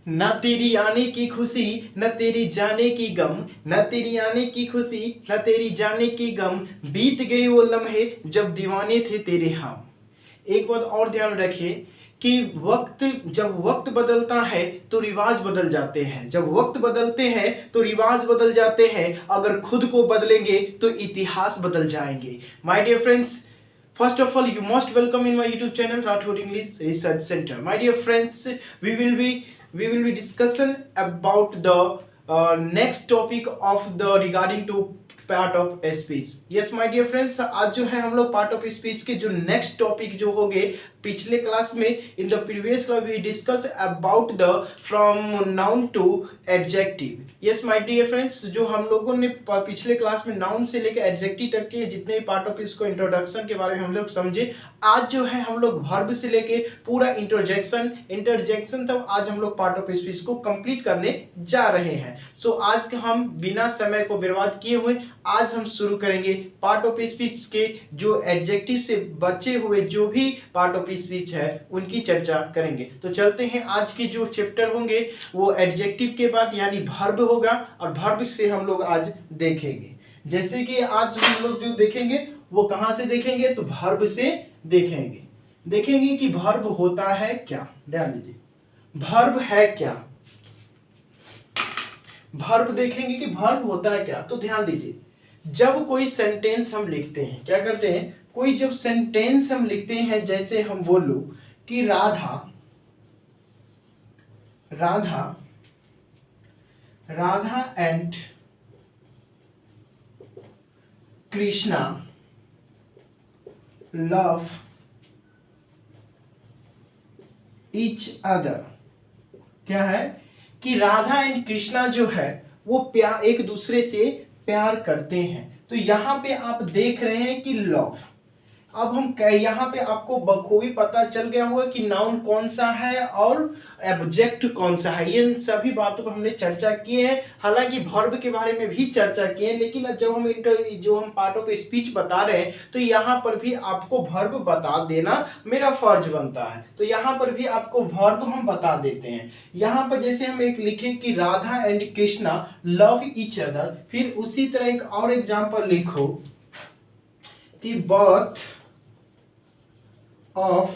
न तेरी आने की खुशी न तेरी जाने की गम, न तेरी आने की खुशी न तेरी जाने की गम, बीत गए वो लम्हे जब दीवाने थे तेरे हम। एक बात और ध्यान रखिए कि जब वक्त बदलता है तो रिवाज बदल जाते हैं, जब वक्त बदलते हैं तो रिवाज बदल जाते हैं, अगर खुद को बदलेंगे तो इतिहास बदल जाएंगे। My dear friends, first of all, you most welcome in my YouTube channel Rathod English Research Center. My dear friends, we will be discussing about the next topic of the regarding to part of speech. Yes my dear friends, आज जो है हम लोग part of speech के जो next topic जो हो गए, पिछले क्लास में in the previous class we discuss about the from noun to adjective. Yes my dear friends, जो हम लोगों ने पिछले क्लास में नाउन से लेकर एडजेक्टिव तक के जितने पार्ट ऑफ इसको इंट्रोडक्शन के बारे में हम लोग समझे, आज जो है हम लोग वर्ब से लेके पूरा इंटरजेक्शन तक आज हम लोग पार्ट ऑफ स्पीच को कंप्लीट करने जा रहे हैं। सो आज के हम बिना समय को बर्बाद किए हुए आज हम शुरू करेंगे पार्ट ऑफ स्पीच के जो एडजेक्टिव से बचे हुए जो भी पार्ट ऑफ स्पीच है उनकी चर्चा करेंगे। तो चलते हैं, आज के जो चैप्टर होंगे वो एडजेक्टिव के बाद यानी वर्ब होगा और वर्ब से हम लोग आज देखेंगे। जैसे कि आज हम लोग जो देखेंगे वो कहां से देखेंगे, तो वर्ब से देखेंगे कि वर्ब होता है क्या। ध्यान दीजिए, वर्ब है क्या, वर्ब देखेंगे कि वर्ब होता है क्या। तो ध्यान दीजिए, जब कोई सेंटेंस हम लिखते हैं, क्या करते हैं, कोई जब सेंटेंस हम लिखते हैं, जैसे हम बोलो कि Radha and Krishna love each other. क्या है कि राधा एंड कृष्णा जो है वो प्यार, एक दूसरे से प्यार करते हैं। तो यहां पे आप देख रहे हैं कि लव। अब हम यहाँ पे आपको बखूबी पता चल गया होगा कि नाउन कौन सा है और एब्जेक्ट कौन सा है। ये सभी बातों पर हमने चर्चा की है, हालांकि वर्ब के बारे में भी चर्चा की है, लेकिन जब हम पार्ट ऑफ स्पीच बता रहे हैं तो यहाँ पर भी आपको वर्ब बता देना मेरा फर्ज बनता है। तो यहाँ पर भी आपको वर्ब हम बता देते हैं। यहाँ पर जैसे हम एक लिखें कि Radha and Krishna love each other, फिर उसी तरह एक और एग्जाम्पल लिखो कि both of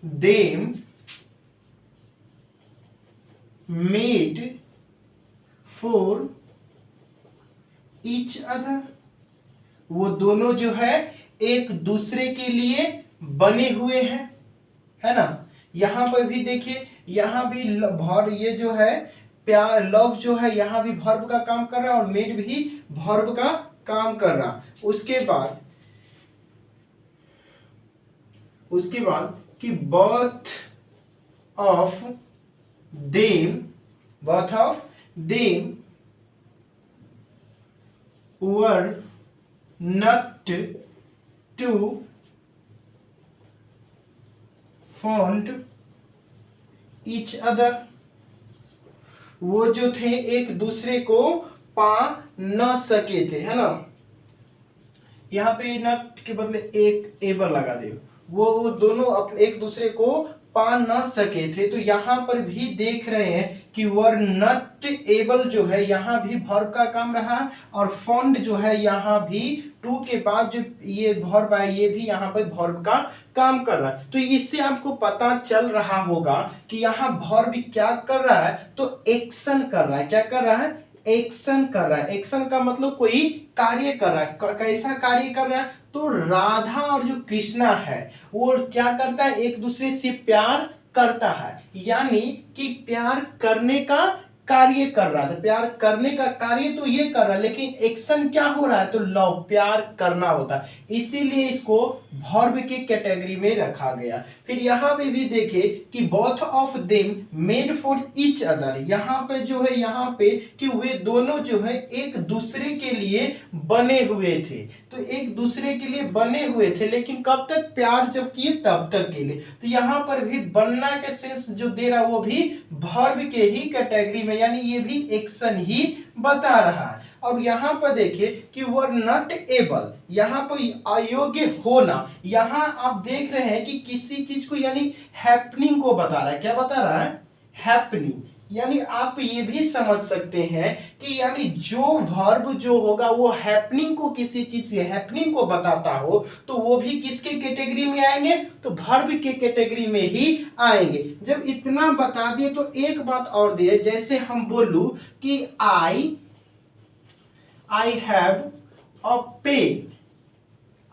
them made for each other। वो दोनों जो है एक दूसरे के लिए बने हुए हैं, है ना। यहां पर भी देखिए, यहां भी वर्ब ये जो है प्यार लव जो है यहाँ भी वर्ब का काम कर रहा है और मेड भी वर्ब का काम कर रहा। उसके बाद कि both of them were not to find each other। वो जो थे एक दूसरे को पा न सके थे, है ना। यहाँ पे नट के बदले एक एबल लगा दे, वो दोनों एक दूसरे को पा न सके थे। तो यहाँ पर भी देख रहे हैं कि वर नट एबल जो है यहाँ भी वर्ब का काम रहा और फाउंड जो है यहाँ भी टू के बाद जो ये वर्ब है ये भी यहाँ पर वर्ब का काम कर रहा है। तो इससे आपको पता चल रहा होगा कि यहाँ वर्ब क्या कर रहा है, तो एक्शन कर रहा है। क्या कर रहा है, एक्शन कर रहा है। एक्शन का मतलब कोई कार्य कर रहा है। कैसा कार्य कर रहा है, तो राधा और जो कृष्णा है वो क्या करता है, एक दूसरे से प्यार करता है, यानी कि प्यार करने का कार्य कर रहा था। प्यार करने का कार्य तो ये कर रहा है, लेकिन एक्शन क्या हो रहा है, तो लव प्यार करना होता है, इसीलिए इसको वर्ब के कैटेगरी में रखा गया। फिर यहाँ पे भी देखे कि both of them made for each other। यहाँ पे जो है यहाँ पे कि वे दोनों जो है एक दूसरे के लिए बने हुए थे। तो एक दूसरे के लिए बने हुए थे, लेकिन कब तक, प्यार जब किए तब तक के लिए। तो यहाँ पर भी बनना के सेंस जो दे रहा है वो भी वर्ब के ही कैटेगरी में, यानी ये भी एक्शन ही बता रहा है। और यहाँ पर देखिए कि वर नॉट एबल, यहाँ पर अयोग्य होना, यहाँ आप देख रहे हैं कि किसी चीज को यानी हैपनिंग को बता रहा है। क्या बता रहा है, हैपनिंग। यानी आप ये भी समझ सकते हैं कि यानी जो वर्ब जो होगा वो हैपनिंग को, किसी चीज के हैपनिंग को बताता हो तो वो भी किसके कैटेगरी में आएंगे, तो वर्ब के कैटेगरी में ही आएंगे। जब इतना बता दिए तो एक बात और दिए, जैसे हम बोलूं कि I have a pen,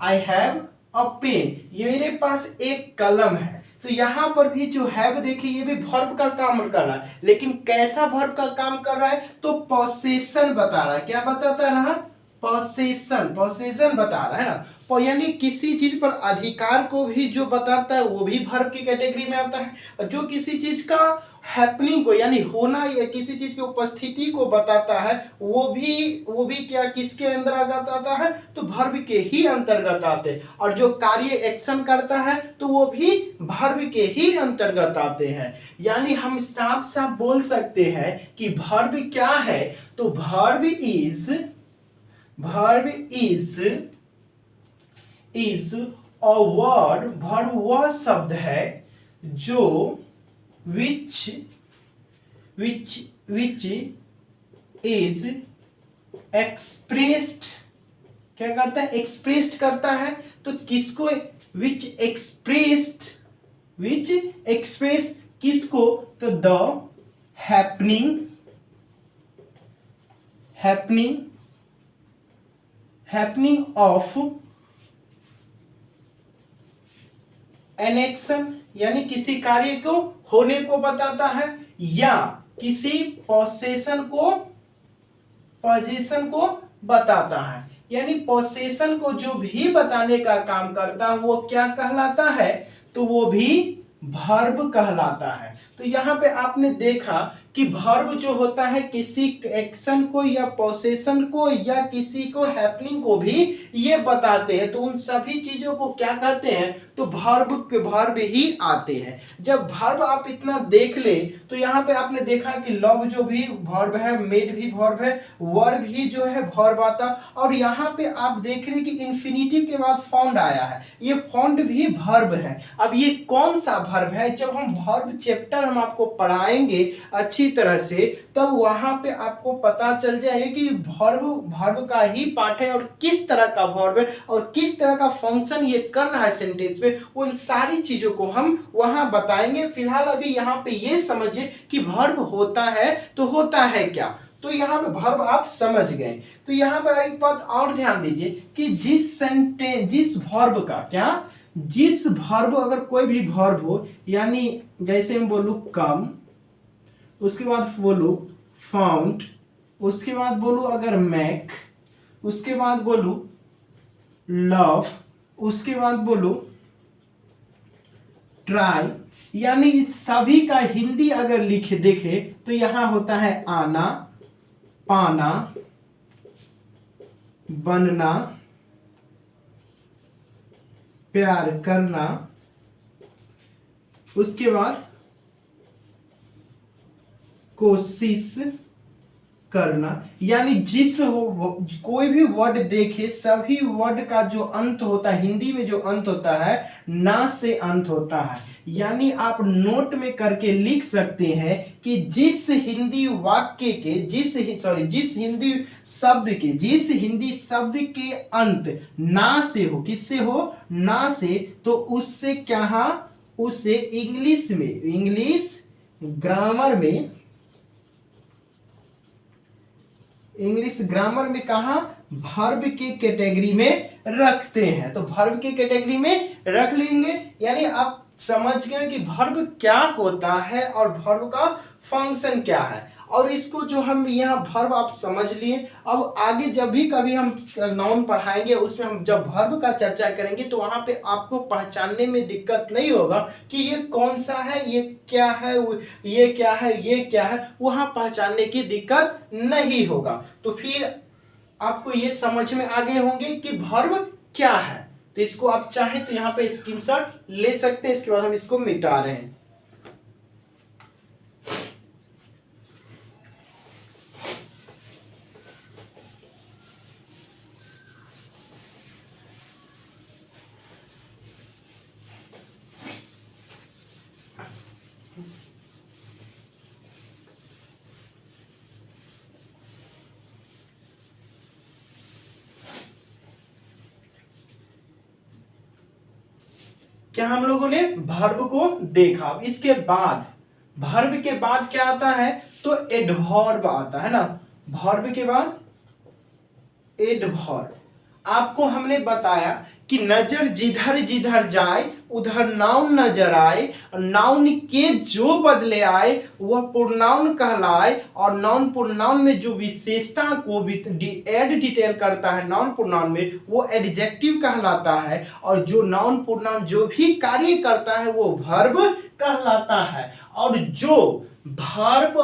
I have a pen, ये मेरे पास एक कलम है। तो यहां पर भी जो हैव देखिए ये भी वर्ब का काम कर रहा है, लेकिन कैसा वर्ब का काम कर रहा है, तो पोसेशन बता रहा है। क्या बताता रहा, पोसेशन, पोसेशन बता रहा है ना। यानी किसी चीज पर अधिकार को भी जो बताता है वो भी वर्ब की कैटेगरी में आता है, और जो किसी चीज का हैपनिंग को यानी होना या किसी चीज की उपस्थिति को बताता है वो भी क्या किसके अंतर्गत आता है, तो वर्ब के ही अंतर्गत आते हैं। और जो कार्य एक्शन करता है तो वो भी वर्ब के ही अंतर्गत आते हैं। यानी हम साफ साफ बोल सकते हैं कि वर्ब क्या है, तो verb is a word, verb वह शब्द है जो which is expressed, क्या करता है, एक्सप्रेस्ड करता है। तो किसको, which expressed किसको, तो the happening of an action, यानी किसी कार्य को होने को बताता है, या किसी पोजीशन को बताता है। यानी पोजीशन को जो भी बताने का काम करता है वो क्या कहलाता है, तो वो भी वर्ब कहलाता है। तो यहां पे आपने देखा कि वर्ब जो होता है किसी एक्शन को या पोसेशन को या किसी को हैपनिंग को भी ये बताते हैं। तो उन सभी चीजों को क्या कहते हैं, तो वर्ब ही आते हैं। जब वर्ब आप इतना देख ले तो यहाँ पे आपने देखा कि लव जो भी वर्ब है, मेड भी वर्ब है, वर्ब भी जो है वर्ब आता। और यहाँ पे आप देख रहे कि इंफिनिटिव के बाद फाउंड आया है, ये फाउंड भी वर्ब है। अब ये कौन सा वर्ब है, जब हम वर्ब चैप्टर हम आपको पढ़ाएंगे अच्छी तरह से तब वहां पे आपको पता चल जाएगा कि वर्ब का ही पार्ट है और किस तरह का वर्ब है और किस तरह का फंक्शन ये कर रहा है सेंटेंस में, उन सारी चीजों को हम वहां बताएंगे। फिलहाल अभी यहाँ पे ये समझिए कि वर्ब होता है तो होता है क्या, तो यहाँ पे वर्ब आप समझ गए। तो यहाँ पर एक बात और ध्यान दीजिए कि जिस वर्ब का क्या, जिस वर्ब, अगर कोई भी वर्ब हो, यानी जैसे हम बोलू कम, उसके बाद बोलू फाउंड, उसके बाद बोलू अगर मेक, उसके बाद बोलू लव, उसके बाद बोलू ट्राई, यानी इस सभी का हिंदी अगर लिखे देखे तो यहां होता है आना, पाना, बनना, प्यार करना, उसके बाद कोशिश करना। यानी कोई भी वर्ड देखे सभी वर्ड का जो अंत होता है, हिंदी में जो अंत होता है ना से अंत होता है। यानी आप नोट में करके लिख सकते हैं कि जिस हिंदी वाक्य के जिस हिंदी शब्द के अंत ना से हो, किससे हो, ना से, तो उससे क्या, उससे इंग्लिश ग्रामर में कहा, वर्ब के कैटेगरी में रखते हैं। तो वर्ब के कैटेगरी में रख लेंगे। यानी आप समझ गए कि वर्ब क्या होता है और वर्ब का फंक्शन क्या है। और इसको जो हम यहाँ वर्ब आप समझ लिए, अब आगे जब भी कभी हम नाउन पढ़ाएंगे उसमें हम जब वर्ब का चर्चा करेंगे तो वहां पे आपको पहचानने में दिक्कत नहीं होगा कि ये कौन सा है, ये क्या है, ये क्या है, ये क्या है, वहां पहचानने की दिक्कत नहीं होगा। तो फिर आपको ये समझ में आ गए होंगे कि वर्ब क्या है। तो इसको आप चाहें तो यहाँ पे स्क्रीनशॉट ले सकते हैं। इसके बाद हम इसको मिटा रहे हैं। क्या हम लोगों ने वर्ब को देखा। अब इसके बाद वर्ब के बाद क्या आता है, तो एडवर्ब आता है ना। वर्ब के बाद एडवर्ब। आपको हमने बताया कि नजर जिधर जिधर जाए उधर नाउन नजर आए, और नाउन के जो बदले आए वह प्रोनाउन कहलाए, और नाउन प्रोनाउन में जो विशेषता को भी ऐड डिटेल करता है नाउन प्रोनाउन में वो एडजेक्टिव कहलाता है, और जो नाउन प्रोनाउन जो भी कार्य करता है वो वर्ब कहलाता है। और जो वर्ब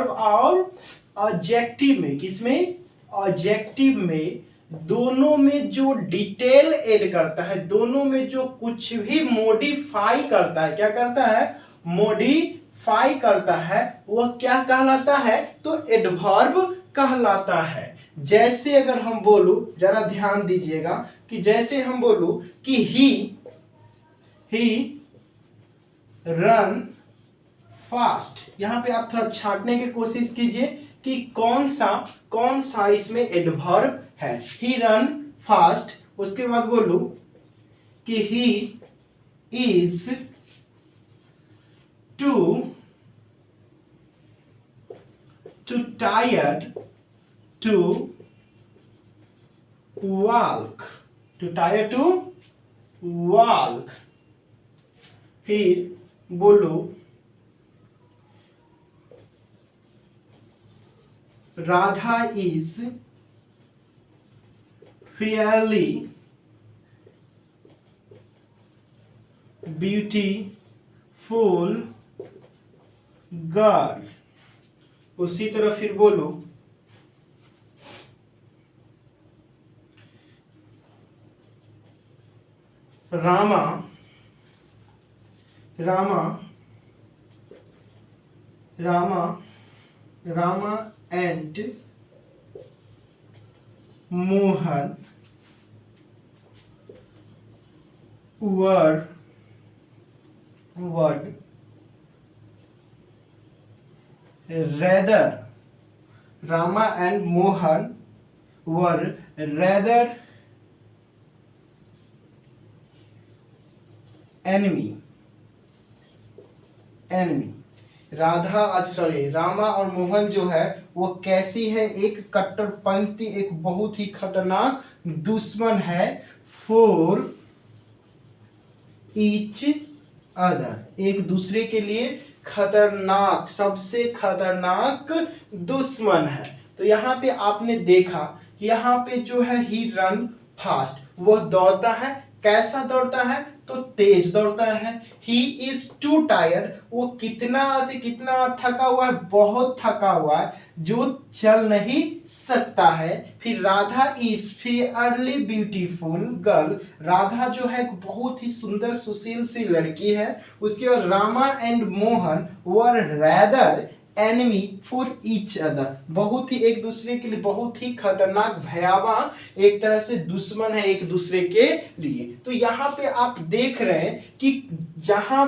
और ऑब्जेक्टिव में, किसमें, ऑब्जेक्टिव में, दोनों में जो डिटेल ऐड करता है, दोनों में जो कुछ भी मॉडिफाई करता है, क्या करता है, मॉडिफाई करता है, वह क्या कहलाता है, तो एडवर्ब कहलाता है। जैसे अगर हम बोलूं, जरा ध्यान दीजिएगा, कि जैसे हम बोलूं कि ही रन फास्ट, यहां पे आप थोड़ा छांटने की कोशिश कीजिए कि कौन सा इसमें एडवर्ब है। ही रन फास्ट, उसके बाद बोलूं कि he is too tired to walk, फिर बोलो Radha is fairly beautiful girl. उसी तरह फिर बोलो Rama and Mohan were rather, Rama and Mohan were rather enemy। Rama और मोहन जो है वो कैसी है, एक कट्टरपंथी, एक बहुत ही खतरनाक दुश्मन है। फॉर ईच अदर, एक दूसरे के लिए खतरनाक, सबसे खतरनाक दुश्मन है। तो यहाँ पे आपने देखा, यहाँ पे जो है ही रन फास्ट, वह दौड़ता है, कैसा दौड़ता है, तो तेज दौड़ता है। ही इज टू टायर्ड, वो कितना थका हुआ है, बहुत थका हुआ है, जो चल नहीं सकता है। फिर Radha is fairly beautiful girl, Radha जो है बहुत ही सुंदर सुशील सी लड़की है। उसके बाद Rama and Mohan were rather enemy for each other, बहुत ही एक दूसरे के लिए बहुत ही खतरनाक भयावह एक तरह से दुश्मन है एक दूसरे के लिए। तो यहाँ पे आप देख रहे हैं कि जहां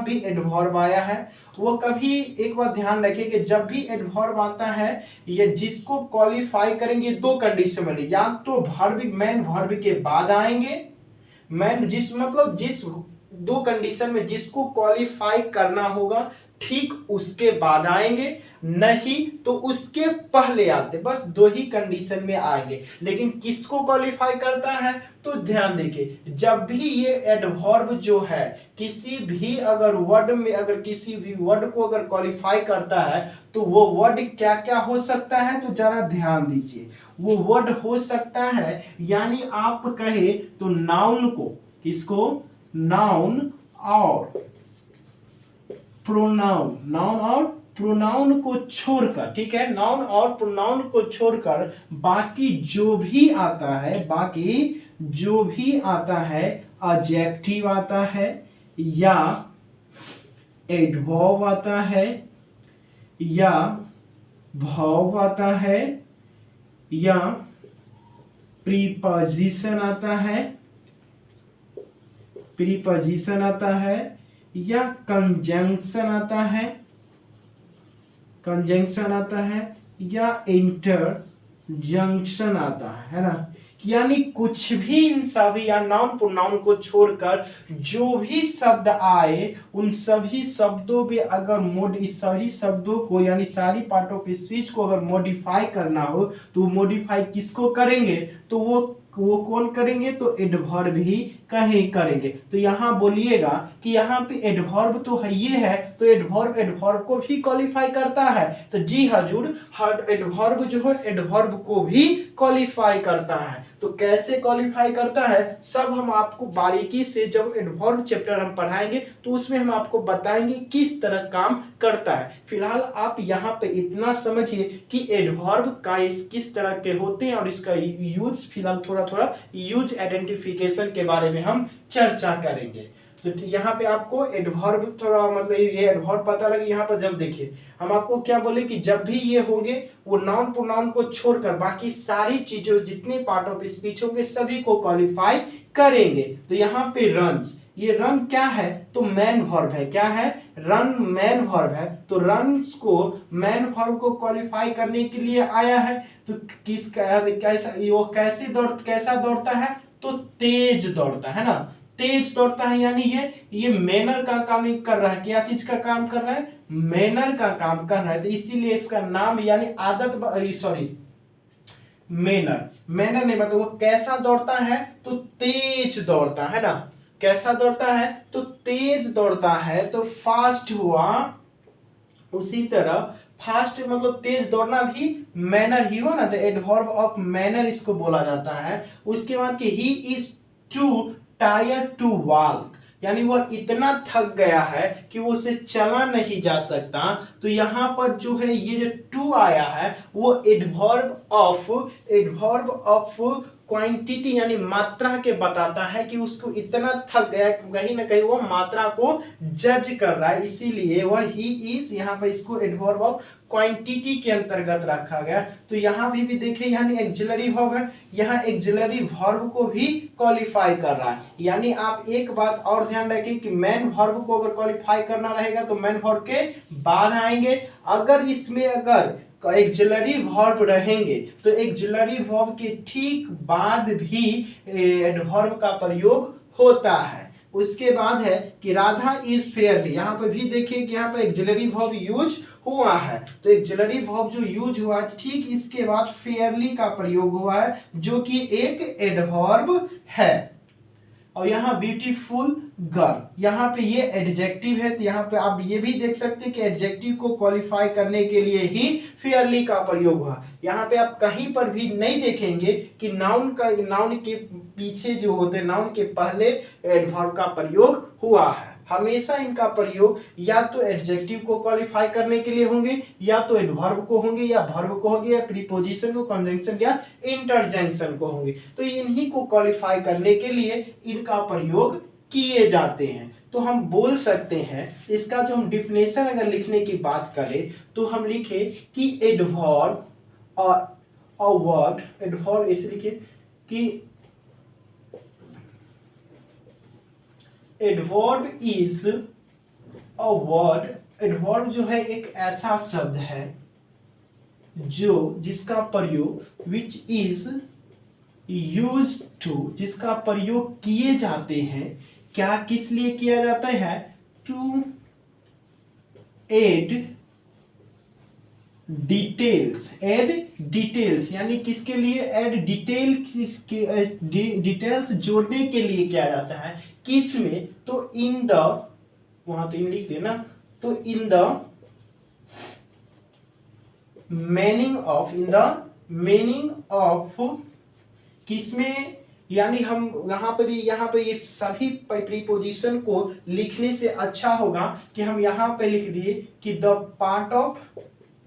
भी एडवर्ब आया है वो कभी, एक बार ध्यान रखिए कि जब भी एडवर्ब आता है ये जिसको क्वालिफाई करेंगे दो कंडीशन में, या तो मेन वर्ब के बाद आएंगे, जिस दो कंडीशन में जिसको क्वालिफाई करना होगा ठीक उसके बाद आएंगे, नहीं तो उसके पहले आते, बस दो ही कंडीशन में आएंगे। लेकिन किसको क्वालिफाई करता है, तो ध्यान देखिए, जब भी ये एडवर्ब जो है किसी भी अगर वर्ड में, अगर किसी भी वर्ड को अगर क्वालिफाई करता है तो वो वर्ड क्या क्या हो सकता है, तो जरा ध्यान दीजिए। वो वर्ड हो सकता है, यानी आप कहे तो नाउन को, किसको, नाउन और प्रोनाउन को छोड़कर, ठीक है, नाउन और प्रोनाउन को छोड़कर बाकी जो भी आता है एडजेक्टिव आता है, या एडवर्ब आता है, या वर्ब आता है, या प्रीपोजिशन आता है, या कंजंक्शन आता है, या इंटरजंक्शन आता है ना। यानी कुछ भी इन सभी या नाउन प्रोनाउन को छोड़कर जो भी शब्द आए उन सभी शब्दों में अगर इस सभी शब्दों को यानी सारी पार्ट ऑफ स्पीच को अगर मॉडिफाई करना हो तो मॉडिफाई किसको करेंगे, तो वो कौन करेंगे, तो एडवर्ब ही करेंगे। तो यहाँ बोलिएगा कि यहाँ पे एडवर्ब तो है ये है, तो एडवर्ब को भी क्वालिफाई करता है। तो जी हजूर, हर एडवर्ब जो है एडवर्ब को भी क्वालिफाई करता है। तो कैसे क्वालिफाई करता है सब हम आपको बारीकी से जब एडवर्ब चैप्टर हम पढ़ाएंगे तो उसमें हम आपको बताएंगे किस तरह काम करता है। फिलहाल आप यहाँ पे इतना समझिए कि एडवर्ब का किस तरह के होते हैं और इसका यूज फिलहाल थोड़ा यूज आइडेंटिफिकेशन के बारे में हम चर्चा करेंगे। तो यहाँ पे आपको एडवर्ब थोड़ा मतलब ये एडवर्ब पता लगे। यहाँ पर जब देखिए हम आपको क्या बोले कि जब भी ये होंगे वो नाउन प्रोनाउन को छोड़कर बाकी सारी चीजों जितने पार्ट ऑफ स्पीच होंगे सभी को क्वालिफाई करेंगे। तो यहाँ पे रन्स, ये रन क्या है, तो मैन वर्ब है। क्या है, रन मैन वर्ब है। तो रन्स को मैन वर्ब को क्वालिफाई करने के लिए आया है। तो कैसा दौड़ता है, तो तेज दौड़ता है ना, तेज दौड़ता है। यानी ये मैनर का काम कर रहा है। क्या चीज का काम कर रहा है, मैनर का काम कर रहा है। तो इसीलिए इसका नाम यानी आदत मैनर नहीं मतलब वो कैसा दौड़ता है, तो तेज दौड़ता है ना। कैसा दौड़ता है, तो तेज दौड़ता है। तो फास्ट हुआ, उसी तरह फास्ट मतलब तेज दौड़ना भी मैनर ही हो ना, तो एडवर्ब ऑफ मैनर इसको बोला जाता है। उसके बाद कि he is too tired to walk, यानी वह इतना थक गया है कि वो उसे चला नहीं जा सकता। तो यहाँ पर जो है ये जो टू आया है वो एडवर्ब ऑफ क्वांटिटी यानी मात्रा के बताता है कि उसको इतना थक गया, कहीं ना कहीं वो मात्रा को जज कर रहा है, इसीलिए वह ही इज यहाँ पर इसको एडवर्ब ऑफ क्वांटिटी के अंतर्गत रखा गया। तो यहाँ भी देखिए यानी एक्सिलरी वर्ब है, यहाँ एक्सिलरी वर्ब को भी क्वालिफाई कर रहा है। यानी आप एक बात और ध्यान रखें कि मेन वर्ब को अगर क्वालिफाई करना रहेगा तो मेन वर्ब के बाद आएंगे। अगर इसमें अगर एक्सिलरी वर्ब रहेंगे तो एक्सिलरी वर्ब के ठीक बाद भी एडवर्ब का प्रयोग होता है। उसके बाद है कि राधा इज फेयरली, यहाँ पे भी देखिए कि यहाँ पे एक्सिलरी वर्ब यूज हुआ है। तो एक्सिलरी वर्ब जो यूज हुआ है ठीक इसके बाद फेयरली का प्रयोग हुआ है जो कि एक एडवर्ब है। और यहाँ ब्यूटीफुल गर्ल, यहाँ पे ये एडजेक्टिव है। तो यहाँ पे आप ये भी देख सकते हैं कि एडजेक्टिव को क्वालिफाई करने के लिए ही फेयरली का प्रयोग हुआ। यहाँ पे आप कहीं पर भी नहीं देखेंगे कि नाउन के पीछे जो होते नाउन के पहले एडवर्ब का प्रयोग हुआ है। हमेशा इनका प्रयोग या तो एडजेक्टिव को क्वालिफाई करने के लिए होंगे, या तो एडवर्ब को होंगे, या वर्ब को होंगे, या प्रीपोजिशन को, कंजंक्शन या इंटरजेक्शन को होंगे। तो इन्हीं को क्वालिफाई करने के लिए इनका प्रयोग किए जाते हैं। तो हम बोल सकते हैं इसका जो हम डिफिनेशन अगर लिखने की बात करें तो हम लिखे कि एडवर्ब और वर्ड, एडवर्ब ऐसे लिखे कि adverb is a word, adverb जो है एक ऐसा शब्द है जिसका प्रयोग विच इज यूज टू, जिसका प्रयोग किए जाते हैं। क्या किस लिए किया जाता है, टू एड डिटेल्स, यानी किसके लिए, एड डिटेल्स जोड़ने के लिए किया जाता है। किस में, तो इन द, वहां तो इन लिख देना, तो इन द मीनिंग ऑफ किसमें, यानी हम यहाँ पे ये सभी प्रीपोजिशन को लिखने से अच्छा होगा कि हम यहाँ पे लिख दिए कि the part of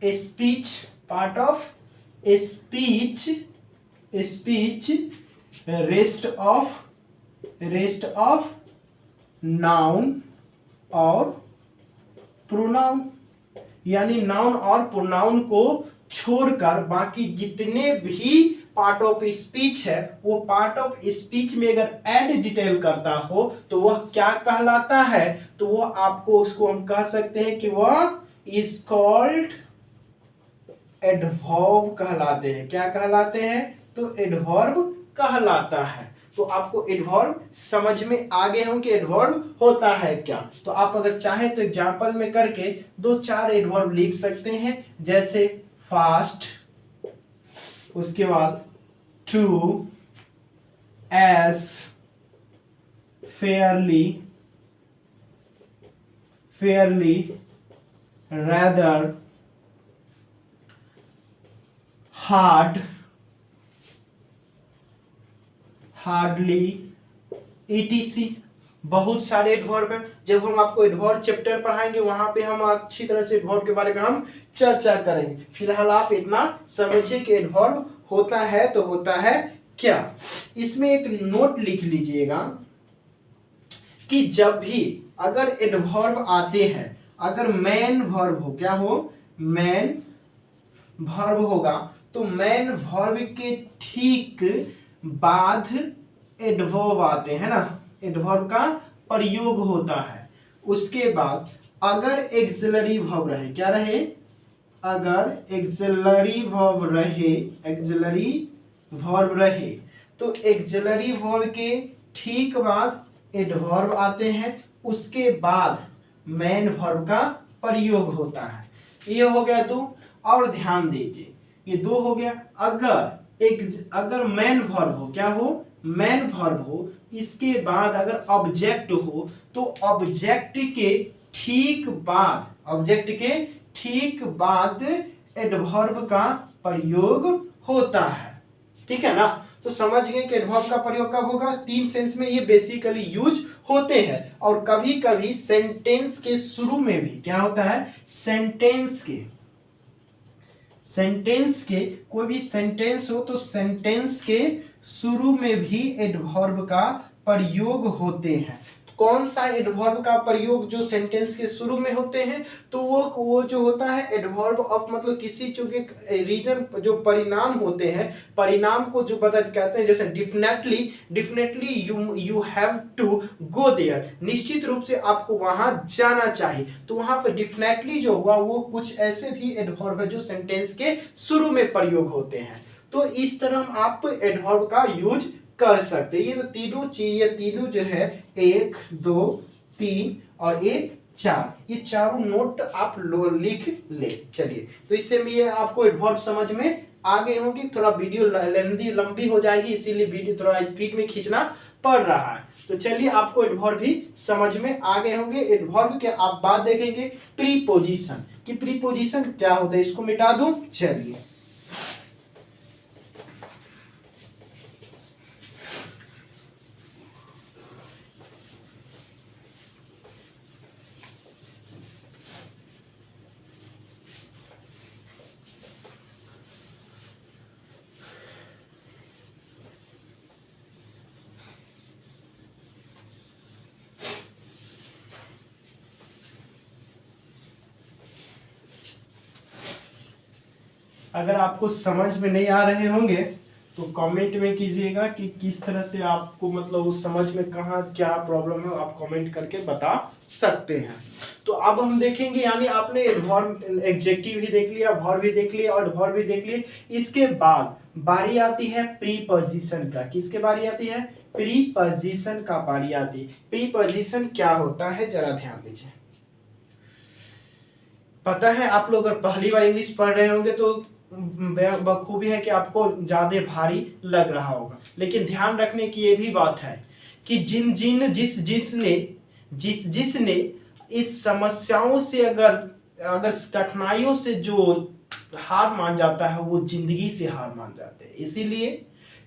speech rest of noun और प्रोनाउन, यानी नाउन और प्रोनाउन को छोड़कर बाकी जितने भी पार्ट ऑफ स्पीच है वो पार्ट ऑफ स्पीच में अगर एड डिटेल करता हो तो वह क्या कहलाता है, तो वह आपको उसको हम कह सकते हैं कि वह इज कॉल्ड एडवर्ब कहलाते हैं। क्या कहलाते हैं, तो एडवर्ब कहलाता है। तो आपको एडवर्ब समझ में आ गए होंगे कि एडवर्ब होता है क्या। तो आप अगर चाहें तो एग्जाम्पल में करके 2-4 एडवर्ब लिख सकते हैं, जैसे फास्ट, उसके बाद too, as, fairly, rather, hard, hardly, etc। बहुत सारे एडवर्ब हैं। जब हम आपको एडवर्ब चैप्टर पढ़ाएंगे वहां पे हम अच्छी तरह से एडवर्ब के बारे में हम चर्चा करेंगे। फिलहाल आप इतना समझिए कि एडवर्ब होता है तो होता है क्या। इसमें एक नोट लिख लीजिएगा कि जब भी अगर एडवर्ब आते हैं, अगर मेन वर्ब हो, क्या हो, मेन वर्ब होगा, तो मेन वर्ब के ठीक बाद एडवर्ब आते हैं ना, एडवर्ब का प्रयोग होता है। उसके बाद अगर एक्सिलरी वर्ब रहे, क्या रहे, अगर एक्सिलरी वर्ब रहे तो एक्सिलरी वर्ब के ठीक बाद एडवर्ब आते हैं, उसके बाद मेन वर्ब का प्रयोग होता है। ये हो गया 2। और ध्यान दीजिए ये 2 हो गया। अगर मेन वर्ब हो, क्या हो, मेन वर्ब हो, इसके बाद अगर ऑब्जेक्ट हो तो ऑब्जेक्ट के ठीक बाद एडवर्ब का प्रयोग होता है। ठीक है ना। तो समझ गए कि एडवर्ब का प्रयोग कब होगा। 3 सेंस में ये बेसिकली यूज होते हैं। और कभी कभी सेंटेंस के शुरू में भी क्या होता है, सेंटेंस के कोई भी सेंटेंस हो तो सेंटेंस के शुरू में भी एडवर्ब का प्रयोग होते हैं। कौन सा एडवर्ब का प्रयोग जो सेंटेंस के शुरू में होते हैं, तो वो जो होता है एडवर्ब ऑफ, मतलब किसी चीज के रीजन जो परिणाम होते हैं, परिणाम को जो बता कहते हैं, जैसे definitely you have to go there, निश्चित रूप से आपको वहां जाना चाहिए। तो वहां पर डेफिनेटली जो हुआ वो कुछ ऐसे भी एडवर्ब है जो सेंटेंस के शुरू में प्रयोग होते हैं। तो इस तरह आप एडवर्ब का यूज कर सकते हैं। ये तो तीनों चीज, ये तीनों जो है 1, 2, 3 और 1, 4, ये चारों नोट आप लिख ले। चलिए, तो इससे भी आपको एडवर्ब समझ में आ गए होंगे। थोड़ा वीडियो लंबी हो जाएगी, इसीलिए वीडियो थोड़ा स्पीड में खींचना पड़ रहा है। तो चलिए, आपको एडवर्ब भी समझ में आ गए होंगे। एडवर्ब के आप बात देखेंगे प्रीपोजिशन कि प्रीपोजिशन क्या होता है, इसको मिटा दूं। चलिए, अगर आपको समझ में नहीं आ रहे होंगे तो कमेंट में कीजिएगा कि किस तरह से आपको, मतलब उस समझ में कहाँ क्या प्रॉब्लम है, आप कमेंट करके बता सकते हैं। तो अब हम देखेंगे, यानी आपने एडवर्ब, एडजेक्टिव भी देख लिया, वर्ब भी देख लिया और एडवर्ब भी देख लिए। इसके बाद बारी आती है प्रीपोजिशन का। किसके बारी आती है, प्रीपोजिशन का बारी आती है। प्रीपोजिशन क्या होता है, जरा ध्यान दीजिए। पता है आप लोग अगर पहली बार इंग्लिश पढ़ रहे होंगे तो बखूबी है कि आपको ज्यादा भारी लग रहा होगा, लेकिन ध्यान रखने की ये भी बात है कि जिसने इस समस्याओं से अगर कठिनाइयों से जो हार मान जाता है वो जिंदगी से हार मान जाते हैं। इसीलिए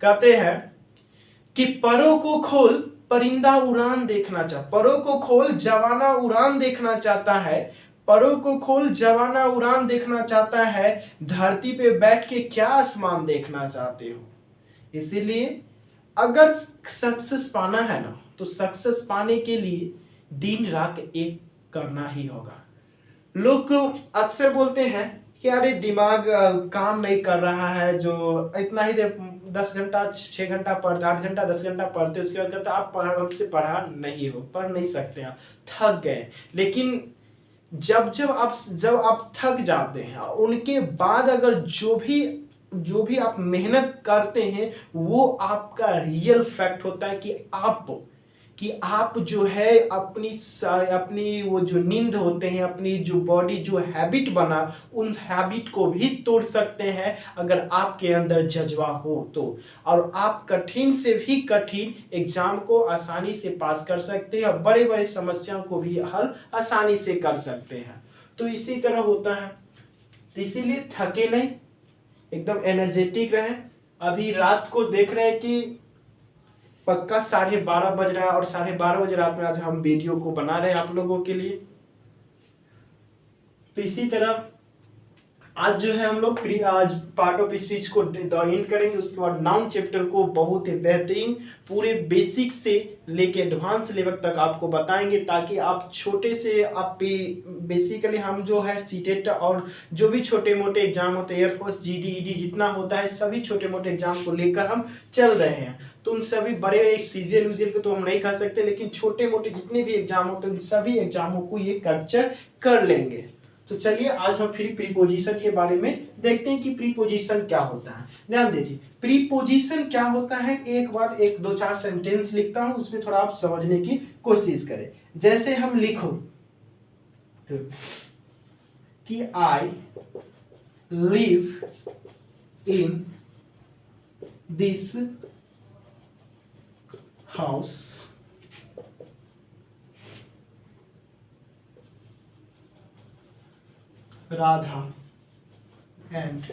कहते हैं कि परों को खोल परिंदा उड़ान देखना चाहता, परों को खोल जवाना उड़ान देखना चाहता है, परों को खोल जवाना उड़ान देखना चाहता है, धरती पे बैठ के क्या आसमान देखना चाहते हो। इसीलिए अगर सक्सेस पाना है ना, तो सक्सेस पाने के लिए दिन रात एक करना ही होगा। लोग अक्सर बोलते हैं कि अरे दिमाग काम नहीं कर रहा है, जो इतना ही 10 घंटा 6 घंटा पढ़ते, 8 घंटा 10 घंटा पढ़ते, उसके बाद कहते आप हमसे पढ़ा नहीं हो, पढ़ नहीं सकते, आप थक गए। लेकिन जब आप थक जाते हैं, उनके बाद अगर जो भी जो भी आप मेहनत करते हैं वो आपका रियल फैक्ट होता है कि आप जो है अपनी वो जो नींद होते हैं, अपनी जो बॉडी जो हैबिट बना, उन हैबिट को भी तोड़ सकते हैं अगर आपके अंदर जज्बा हो तो। और आप कठिन से भी कठिन एग्जाम को आसानी से पास कर सकते हैं और बड़े बड़े समस्याओं को भी हल आसानी से कर सकते हैं। तो इसी तरह होता है, इसीलिए थके नहीं, एकदम एनर्जेटिक रहें। अभी रात को देख रहे हैं कि पक्का 12:30 बज रहा है और 12:30 बजे रात में आज हम वीडियो को बना रहे हैं आप लोगों के लिए। तो इसी तरह आज जो है हम लोग आज पार्ट ऑफ स्पीच को इन करेंगे, उसके बाद नाउन चैप्टर को बहुत ही बेहतरीन पूरे बेसिक से लेके एडवांस लेवल तक आपको बताएंगे, ताकि आप छोटे से आप बेसिकली हम जो है सीटेट और जो भी छोटे मोटे एग्जाम होते हैं, एयरफोर्स, जीडी, ईडी जितना होता है, सभी छोटे मोटे एग्जाम को लेकर हम चल रहे हैं। तो उन सभी बड़े सीजन यूजल को तो हम नहीं कर सकते, लेकिन छोटे मोटे जितने भी एग्जाम होते हैं सभी एग्जामों को ये कैप्चर कर लेंगे। तो चलिए आज हम फिर प्रीपोजिशन के बारे में देखते हैं कि प्रीपोजिशन क्या होता है। ध्यान दीजिए, प्रीपोजिशन क्या होता है, एक बार 1-2-4 सेंटेंस लिखता हूं, उसमें थोड़ा आप समझने की कोशिश करें। जैसे हम लिखो कि I live in this house, Radha and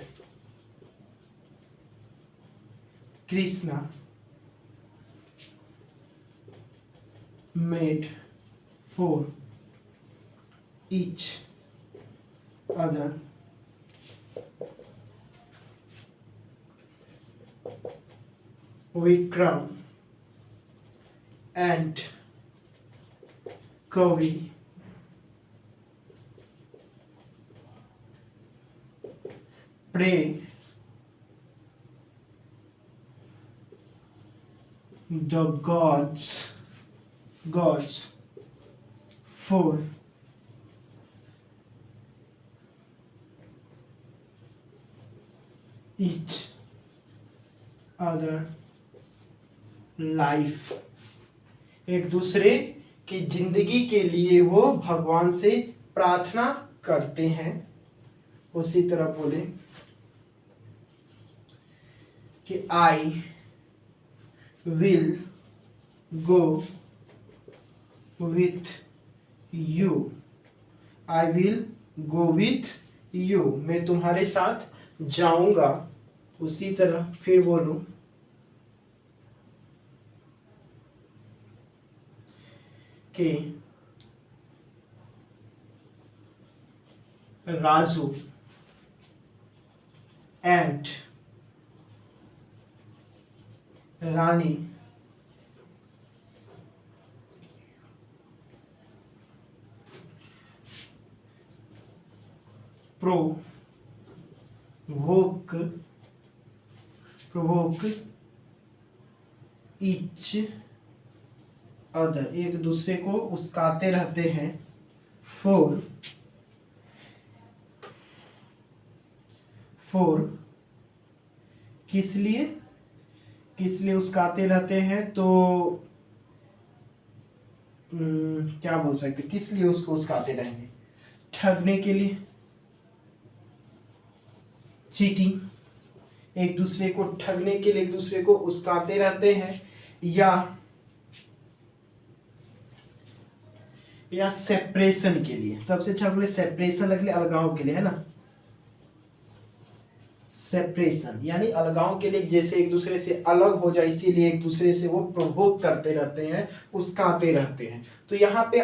Krishna made for each other Vikram and Kavi pray the gods for each other life। एक दूसरे की जिंदगी के लिए वो भगवान से प्रार्थना करते हैं। उसी तरह बोले कि I will go with you, I will go with you, मैं तुम्हारे साथ जाऊंगा। उसी तरह फिर बोलूं कि Raju and Rani provoke each other, एक दूसरे को उस्काते रहते हैं। for किस लिए उस्काते रहते हैं, तो क्या बोल सकते, किस लिए उसको उस्काते रहेंगे, ठगने के लिए, चीटिंग, एक दूसरे को ठगने के लिए एक दूसरे को उस्काते रहते हैं, या सेपरेशन के लिए। सबसे अच्छा बोले सेपरेशन लग ले, अलगाव के लिए, है ना, सेपरेशन यानी अलगाव के लिए, जैसे एक दूसरे से अलग हो जाए, इसीलिए एक दूसरे से वो प्रोवोक करते रहते हैं, उस्काते रहते हैं। तो यहाँ पे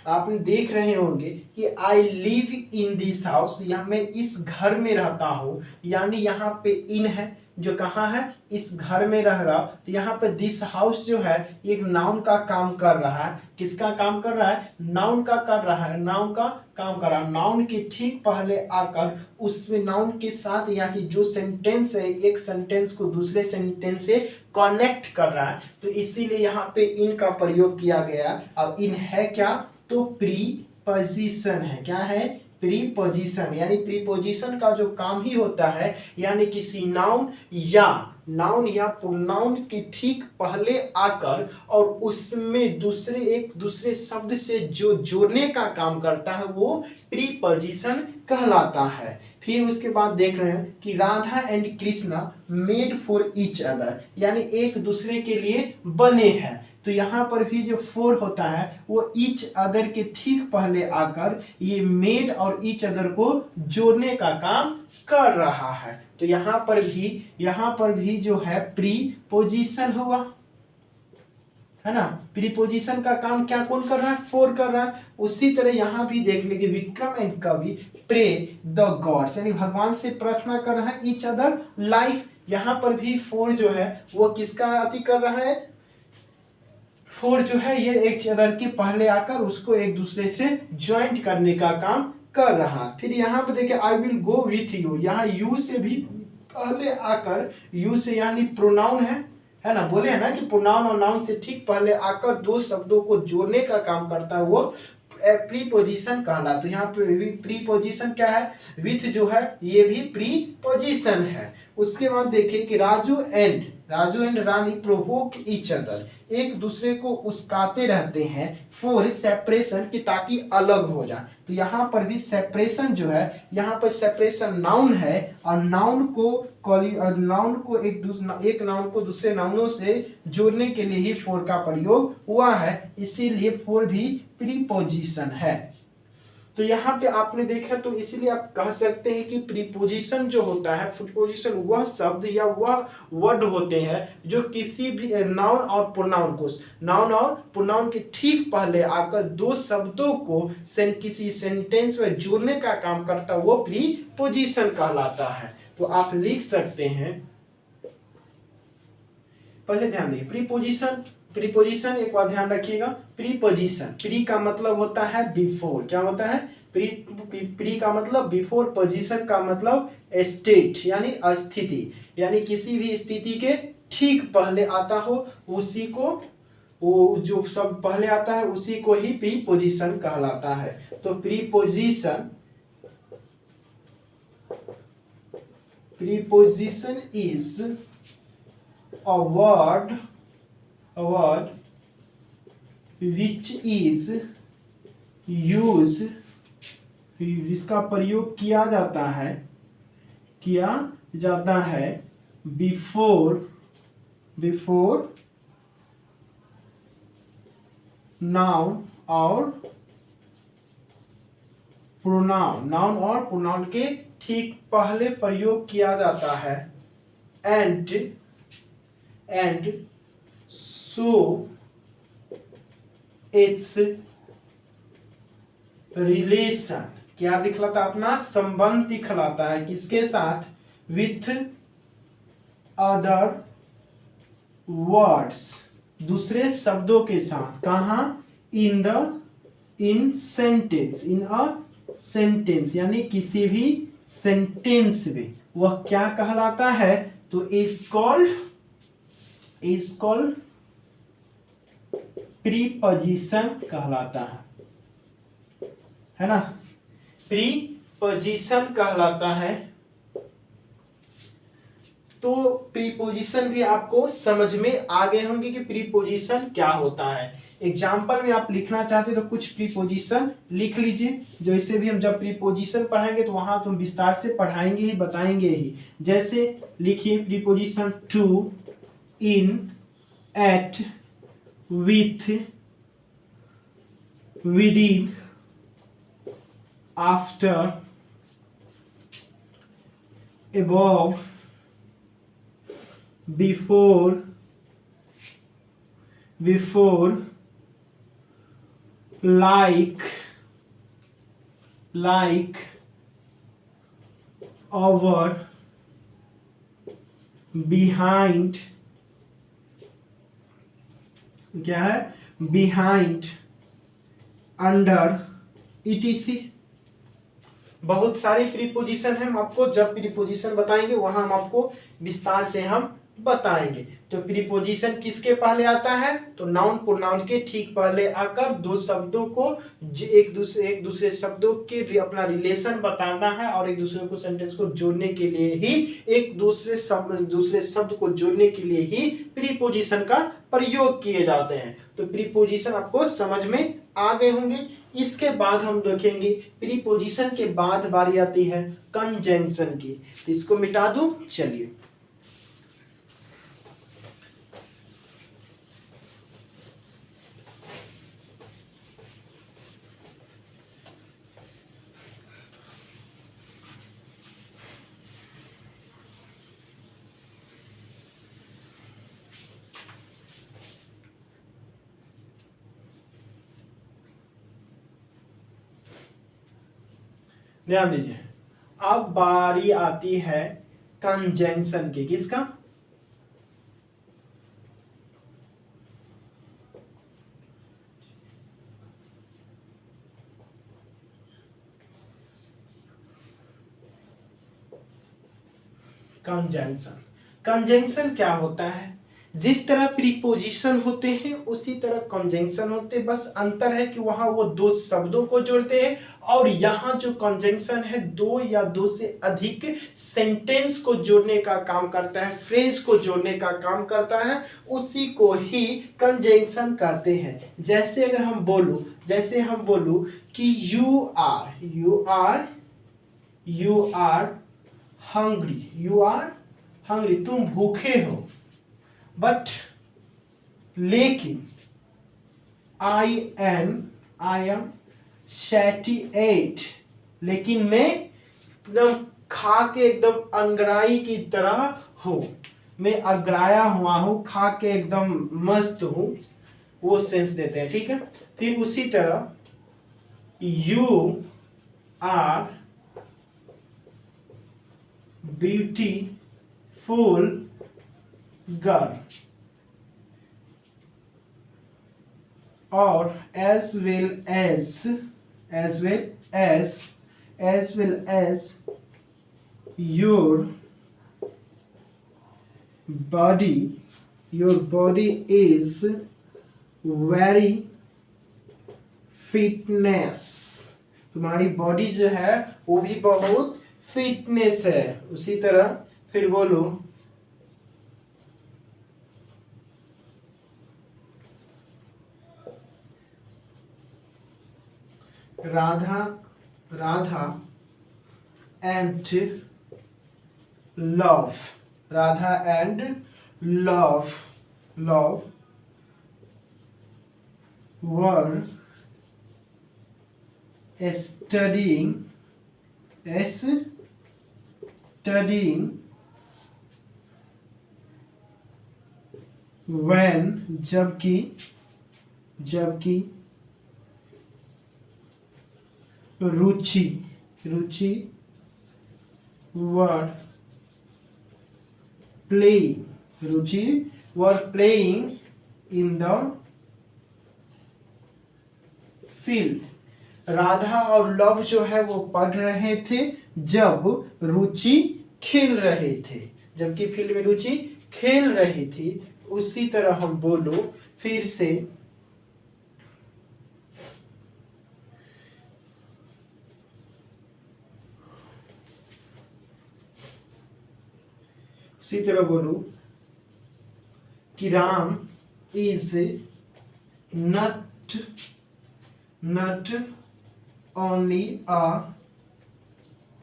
आपने देख रहे होंगे कि I live in this house, यहाँ मैं इस घर में रहता हूँ, यानी यहाँ पे इन है जो कहाँ है, इस घर में रह रहा। तो यहाँ पे दिस हाउस जो है एक नाउन का काम कर रहा है। किसका काम कर रहा है, नाउन का कर रहा है, नाउन का काम कर रहा है। नाउन के ठीक पहले आकर उसमें नाउन के साथ यहाँ की जो सेंटेंस है, एक सेंटेंस को दूसरे सेंटेंस से कनेक्ट कर रहा है, तो इसीलिए यहाँ पे इन का प्रयोग किया गया। अब इन है क्या, तो प्रीपोजिशन है। क्या है, प्रीपोजिशन, यानी प्रीपोजिशन का जो काम ही होता है, यानी किसी नाउन या प्रोनाउन के ठीक पहले आकर और उसमें एक दूसरे शब्द से जो जोड़ने का काम करता है वो प्रीपोजिशन कहलाता है। फिर उसके बाद देख रहे हैं कि Radha and Krishna made for each other, यानी एक दूसरे के लिए बने हैं। तो यहाँ पर भी जो फोर होता है वो ईच अदर के ठीक पहले आकर ये मेड और ईच अदर को जोड़ने का काम कर रहा है। तो यहाँ पर भी जो है प्रीपोजिशन हुआ, है ना। प्रीपोजिशन का काम क्या कौन कर रहा है, फोर कर रहा है। उसी तरह यहाँ भी देख लेंगे विक्रम एंड कवि प्रे द गॉड्स, यानी भगवान से प्रार्थना कर रहा है ईच अदर लाइफ। यहाँ पर भी फोर जो है वो किसका अति कर रहा है, फोर जो है ये एक अदर के पहले आकर उसको एक दूसरे से ज्वाइंट करने का काम कर रहा। फिर यहाँ पे देखिए I will go with you, यहाँ यू से भी पहले आकर, यू से यानी प्रोनाउन है ना, बोले है ना कि प्रोनाउन और नाउन से ठीक पहले आकर दो शब्दों को जोड़ने का काम करता है वो प्रीपोजिशन कहला। तो यहाँ पे प्रीपोजिशन क्या है, विथ जो है ये भी प्रीपोजिशन है। उसके बाद देखिए कि Raju and Rani provoke each other, एक दूसरे को उस्काते रहते हैं फॉर सेपरेशन, कि ताकि अलग हो जाए। तो यहाँ पर भी सेपरेशन जो है, यहाँ पर सेपरेशन नाउन है और नाउन को एक नाउन को दूसरे नाउनों से जोड़ने के लिए ही फोर का प्रयोग हुआ है, इसीलिए फोर भी प्रीपोजिशन है। तो यहाँ पे आपने देखा, तो इसीलिए आप कह सकते हैं कि प्रीपोजिशन जो होता है, प्रीपोजिशन वह शब्द या वह वर्ड होते हैं जो किसी भी नाउन और प्रोनाउन के ठीक पहले आकर दो शब्दों को किसी सेंटेंस में जोड़ने का काम करता है, वो प्रीपोजिशन कहलाता है। तो आप लिख सकते हैं, पहले ध्यान दें प्रीपोजिशन एक बार ध्यान रखिएगा। प्रीपोजिशन, प्री का मतलब होता है बिफोर, क्या होता है, प्री का मतलब बिफोर, पोजीशन का मतलब स्टेट यानी स्थिति, यानी किसी भी स्थिति के ठीक पहले आता हो उसी को, वो जो सब पहले आता है उसी को ही प्रीपोजिशन कहलाता है। तो preposition is a word which is used, जिसका प्रयोग किया जाता है बिफोर नाउन और प्रोनाउन के ठीक पहले प्रयोग किया जाता है। एंड सो इट्स रिलेशन, क्या दिखलाता है, अपना संबंध दिखलाता है किसके साथ, विथ अदर वर्ड्स, दूसरे शब्दों के साथ। कहाँ, इन अ सेंटेंस, यानी किसी भी सेंटेंस में वह क्या कहलाता है, तो इज कॉल्ड प्रीपोजिशन कहलाता है ना, प्रीपोजिशन कहलाता है। तो प्रीपोजिशन भी आपको समझ में आ गए होंगे कि प्रीपोजिशन क्या होता है। एग्जाम्पल में आप लिखना चाहते हो तो कुछ प्रीपोजिशन लिख लीजिए, जो इसे भी हम जब प्रीपोजिशन पढ़ाएंगे तो वहां तो हम विस्तार से पढ़ाएंगे ही, बताएंगे ही। जैसे लिखिए preposition to, in, at, with, within, after, above, before, like, over, behind, क्या है, behind, under, etc। बहुत सारी प्रीपोजिशन है, हम आपको जब प्रीपोजिशन बताएंगे वहां हम आपको विस्तार से हम बताएंगे। तो प्रीपोजिशन किसके पहले आता है? तो नाउन प्रोनाउन के ठीक पहले आकर दो शब्दों को एक दूसरे शब्दों के अपना रिलेशन बताना है और एक दूसरे को सेंटेंस को जोड़ने के लिए ही एक दूसरे शब्द को जोड़ने के लिए ही प्रीपोजिशन का प्रयोग किए जाते हैं। तो प्रीपोजिशन आपको समझ में आ गए होंगे। इसके बाद हम देखेंगे प्रीपोजिशन के बाद बारी आती है कंजंक्शन की। तो इसको मिटा दूं, चलिए। ध्यान दीजिए, अब बारी आती है कंजंक्शन की। किसका? कंजंक्शन। कंजंक्शन क्या होता है? जिस तरह प्रीपोजिशन होते हैं उसी तरह कंजंक्शन होते हैं, बस अंतर है कि वहां वो दो शब्दों को जोड़ते हैं और यहाँ जो कंजंक्शन है दो या दो से अधिक सेंटेंस को जोड़ने का काम करता है, फ्रेज को जोड़ने का काम करता है, उसी को ही कंजंक्शन कहते हैं। जैसे अगर हम बोलूं कि यू आर हंग्री, तुम भूखे हो, बट लेकिन आई एम सैटिस्फाइड, लेकिन मैं एकदम खा के एकदम अंगड़ाई की तरह हूं, मैं अगड़ाया हुआ हूं, खा के एकदम मस्त हूं, वो सेंस देते हैं। ठीक है। फिर उसी तरह यू आर ब्यूटीफुल गर्ल, और as well as your body is very fitness, तुम्हारी बॉडी जो है वो भी बहुत फिटनेस है। उसी तरह फिर बोलो Radha and Luv were studying when, जबकि Ruchi were playing in the field. Radha और लव जो है वो पढ़ रहे थे जब रुचि खेल रहे थे, जबकि फील्ड में रुचि खेल रही थी। उसी तरह हम बोलो फिर से बोलो कि Ram is not only a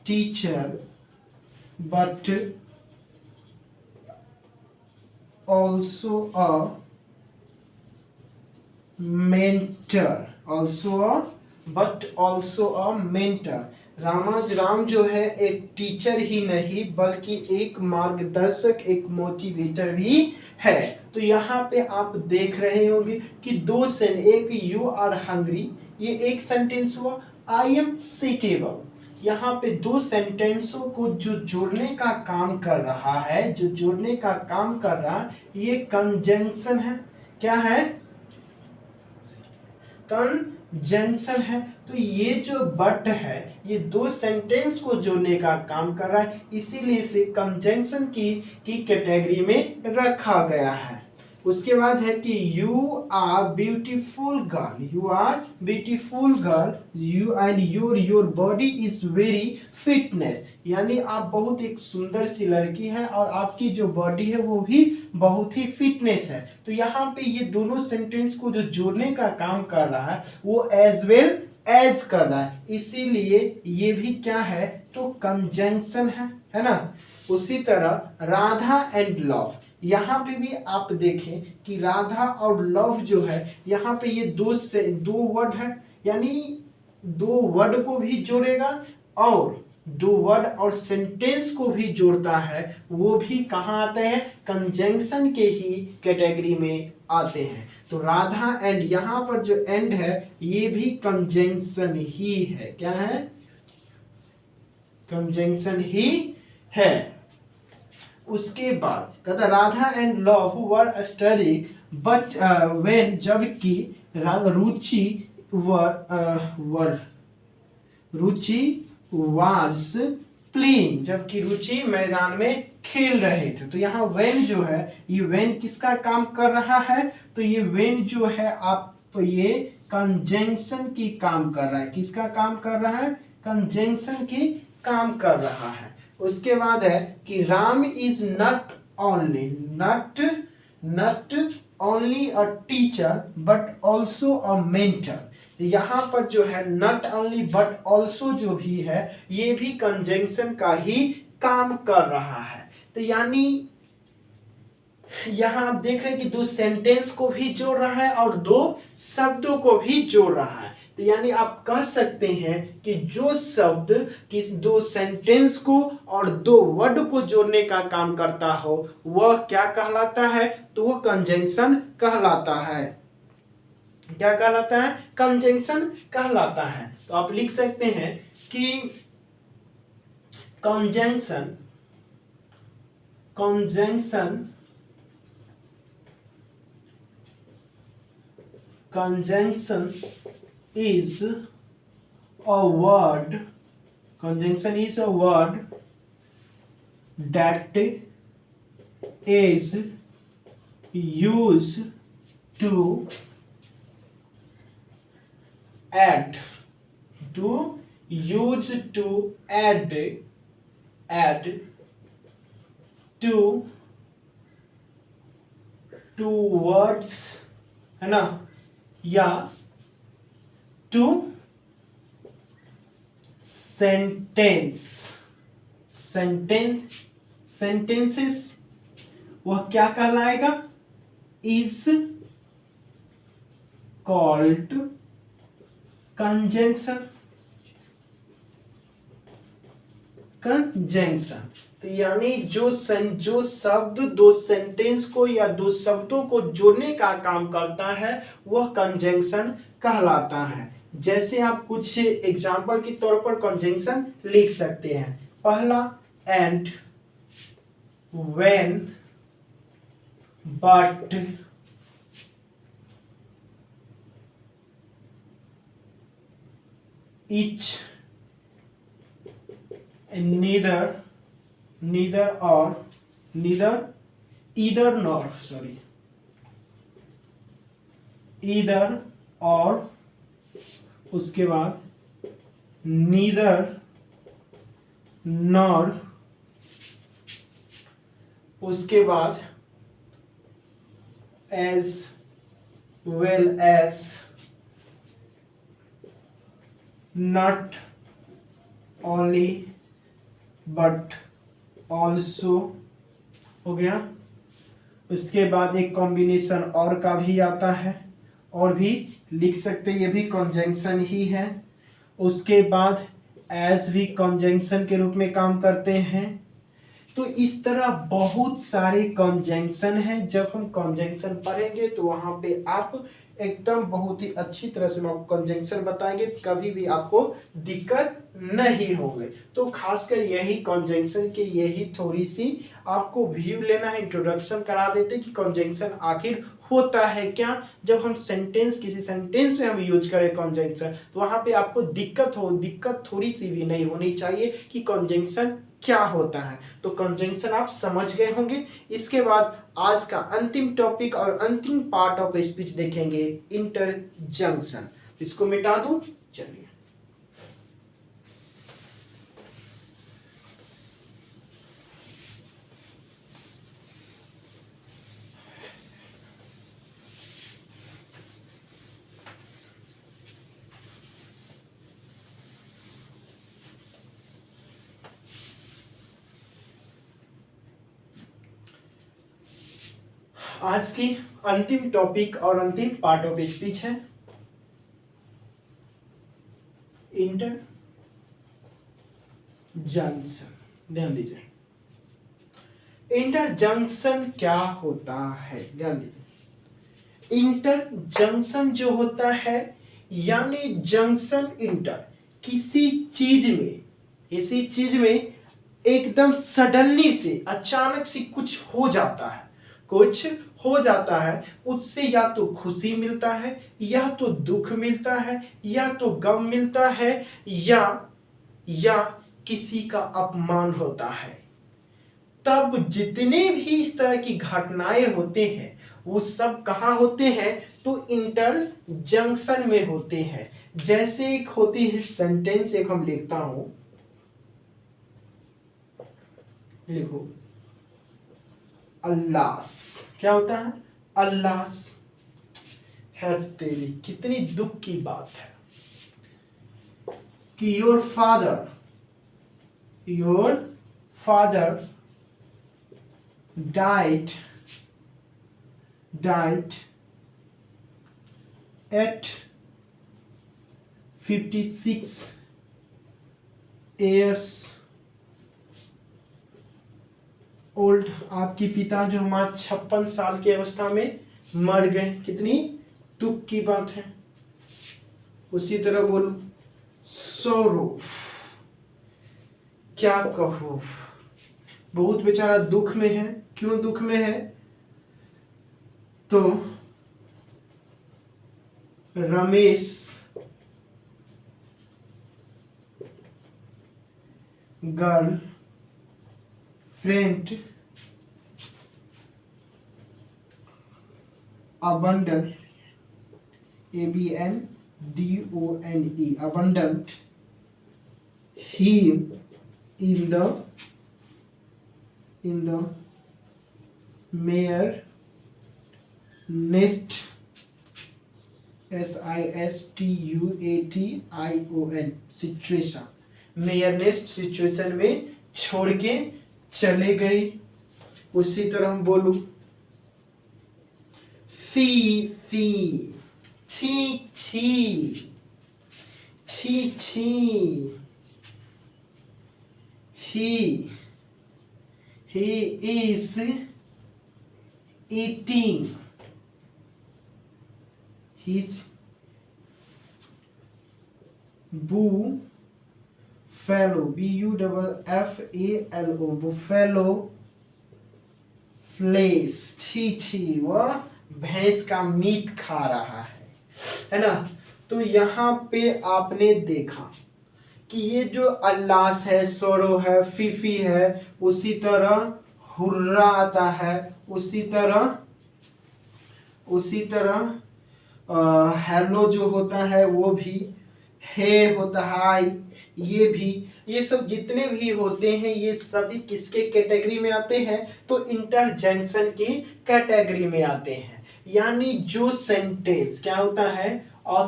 teacher but also a mentor, Ram जो है एक टीचर ही नहीं बल्कि एक मार्गदर्शक, एक मोटिवेटर भी है। तो यहाँ पे आप देख रहे होंगे कि दो एक यू आर हंग्री, ये एक सेंटेंस हुआ, आई एम सीटेबल। यहाँ पे दो सेंटेंसों को जो जोड़ने का काम कर रहा है, ये कंजंक्शन है। क्या है? कंजंक्शन है। तो ये जो बट है ये दो सेंटेंस को जोड़ने का काम कर रहा है, इसीलिए इसे कंजंक्शन की कैटेगरी में रखा गया है। उसके बाद है कि you are beautiful girl, you are beautiful girl, you and your body is very fitness, यानी आप बहुत एक सुंदर सी लड़की है और आपकी जो बॉडी है वो भी बहुत ही फिटनेस है। तो यहाँ पे ये दोनों सेंटेंस को जो जोड़ने का काम कर रहा है वो एज वेल एज कर रहा है, इसीलिए ये भी क्या है तो कंजंक्शन है ना। उसी तरह राधा एंड लव, यहाँ पे भी आप देखें कि राधा और लव जो है यहाँ पे ये दो वर्ड है, यानी दो वर्ड को भी जोड़ेगा और दो वर्ड और सेंटेंस को भी जोड़ता है, वो भी कहाँ आते हैं कंजंक्शन के ही कैटेगरी में आते हैं। तो राधा एंड यहाँ पर जो एंड है ये भी कंजंक्शन ही है, क्या है कंजंक्शन ही है। उसके बाद कहता Radha and Luv were studying but when, जबकि रुचि वाज प्लेइंग, जबकि रुचि मैदान में खेल रहे थे। तो यहाँ व्हेन जो है ये व्हेन किसका काम कर रहा है तो ये व्हेन जो है आप ये कंजंक्शन की काम कर रहा है, किसका काम कर रहा है कंजंक्शन की काम कर रहा है। उसके बाद है कि Ram is not only a teacher but also a mentor, यहाँ पर जो है नॉट ओनली बट ऑल्सो जो भी है ये भी कंजंक्शन का ही काम कर रहा है। तो यानी यहाँ आप देख रहे हैं कि दो सेंटेंस को भी जोड़ रहा है और दो शब्दों को भी जोड़ रहा है। तो यानी आप कह सकते हैं कि जो शब्द किस दो सेंटेंस को और दो वर्ड को जोड़ने का काम करता हो वह क्या कहलाता है तो वह कंजंक्शन कहलाता है। क्या कहलाता है कंजंक्शन कहलाता है। तो आप लिख सकते हैं कि conjunction is a word, conjunction is a word that is used to add to words है ना या टू सेंटेंसेस वह क्या कहलाएगा इज कॉल्ड कंजंक्शन। तो यानी जो शब्द दो सेंटेंस को या दो शब्दों को जोड़ने का काम करता है वह कंजंक्शन कहलाता है। जैसे आप कुछ एग्जाम्पल के तौर पर कंजंक्शन लिख सकते हैं। पहला and, when, but, each, neither or, either nor, either और, उसके बाद neither nor, उसके बाद as well as, not only but also हो गया। उसके बाद एक कॉम्बिनेशन और का भी आता है और भी लिख सकते, ये भी कंजंक्शन ही है। उसके बाद एज भी कंजंक्शन के रूप में काम करते हैं। तो इस तरह बहुत सारे कंजंक्शन हैं। जब हम कंजंक्शन पढ़ेंगे तो वहाँ पे आप एकदम बहुत ही अच्छी तरह से हम कंजंक्शन बताएंगे, कभी भी आपको दिक्कत नहीं होगी। तो खासकर यही कंजंक्शन के यही थोड़ी सी आपको व्यू लेना है, इंट्रोडक्शन करा देते कि कंजंक्शन आखिर होता है क्या, जब हम सेंटेंस किसी सेंटेंस में हम यूज करें कॉन्जंक्शन, तो वहां पे आपको दिक्कत थोड़ी सी भी नहीं होनी चाहिए कि कॉन्जंक्शन क्या होता है। तो कॉन्जंक्शन आप समझ गए होंगे। इसके बाद आज का अंतिम टॉपिक और अंतिम पार्ट ऑफ स्पीच देखेंगे, इंटरजंक्शन। इसको मिटा दूं, चलिए। आज की अंतिम टॉपिक और अंतिम पार्ट ऑफ स्पीच है इंटरजंक्शन। ध्यान दीजिए, इंटरजंक्शन क्या होता है, ध्यान दीजिए। इंटरजंक्शन जो होता है, यानी जंक्शन इंटर, किसी चीज में एकदम सडनली से अचानक से कुछ हो जाता है, उससे या तो खुशी मिलता है, या तो दुख मिलता है, या तो गम मिलता है, या किसी का अपमान होता है। तब जितने भी इस तरह की घटनाएं होते हैं वो सब कहाँ होते हैं, तो इंटरजंक्शन में होते हैं। जैसे एक होती है सेंटेंस, एक हम लिखता हूं, लिखो अल्लाह। क्या होता है, अल्लाह है। तेरी कितनी दुख की बात है कि your father died at 56 years old. आपके पिता जो हमारे 56 साल की अवस्था में मर गए, कितनी दुख की बात है। उसी तरह बोलो सोरो, क्या कहो, बहुत बेचारा दुख में है। क्यों दुख में है, तो Ramesh girl friend abandoned, ABNDONE, abandoned him in the mere nest, SISTUATION situation, mayor nest situation में छोड़ के चले गए। उसी तरह हम बोलू फी फी, छी छी, छी छी, he is eating his buffalo, BUFFALO, buffalo flesh, छी छी, वह भैंस का मीट खा रहा है ना। तो यहाँ पे आपने देखा कि ये जो अल्लास है, सोरो है, फीफी है, उसी तरह हुर्रा आता है, उसी तरह हेलो जो होता है वो भी, हे होता है, ये भी, ये सब जितने भी होते हैं ये सभी किसके कैटेगरी में आते हैं, तो इंटरजेक्शन की कैटेगरी में आते हैं। यानी जो सेंटेंस क्या होता है, अ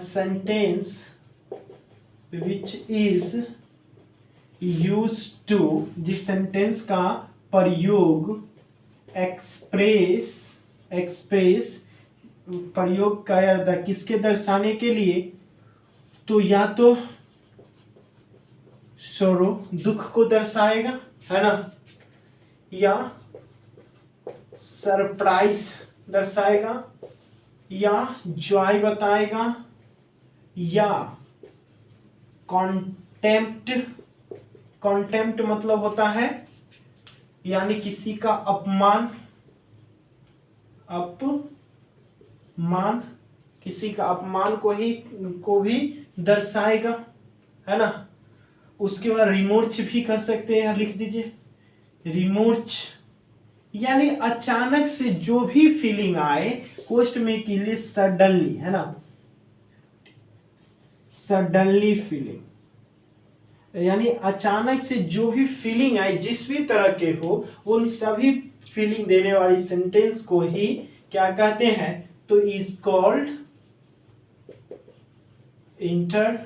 sentence which is used to, जिस सेंटेंस का प्रयोग एक्सप्रेस प्रयोग किया जाता है किसके दर्शाने के लिए, तो या तो सोरो दुख को दर्शाएगा, है ना, या सरप्राइज दर्शाएगा, या जॉय बताएगा, या कॉन्टेम्प्ट, कॉन्टेम्प्ट मतलब होता है यानी किसी का अपमान, अपमान, किसी का अपमान को भी दर्शाएगा, है ना। उसके बाद रिमोर्च भी कर सकते हैं, लिख दीजिए रिमोर्च, यानी अचानक से जो भी फीलिंग आए, कोस्ट में के लिए सडनली, है ना, सडनली फीलिंग, यानी अचानक से जो भी फीलिंग आए जिस भी तरह के हो, उन सभी फीलिंग देने वाली सेंटेंस को ही क्या कहते हैं, तो इज कॉल्ड इंटरजंक्शन,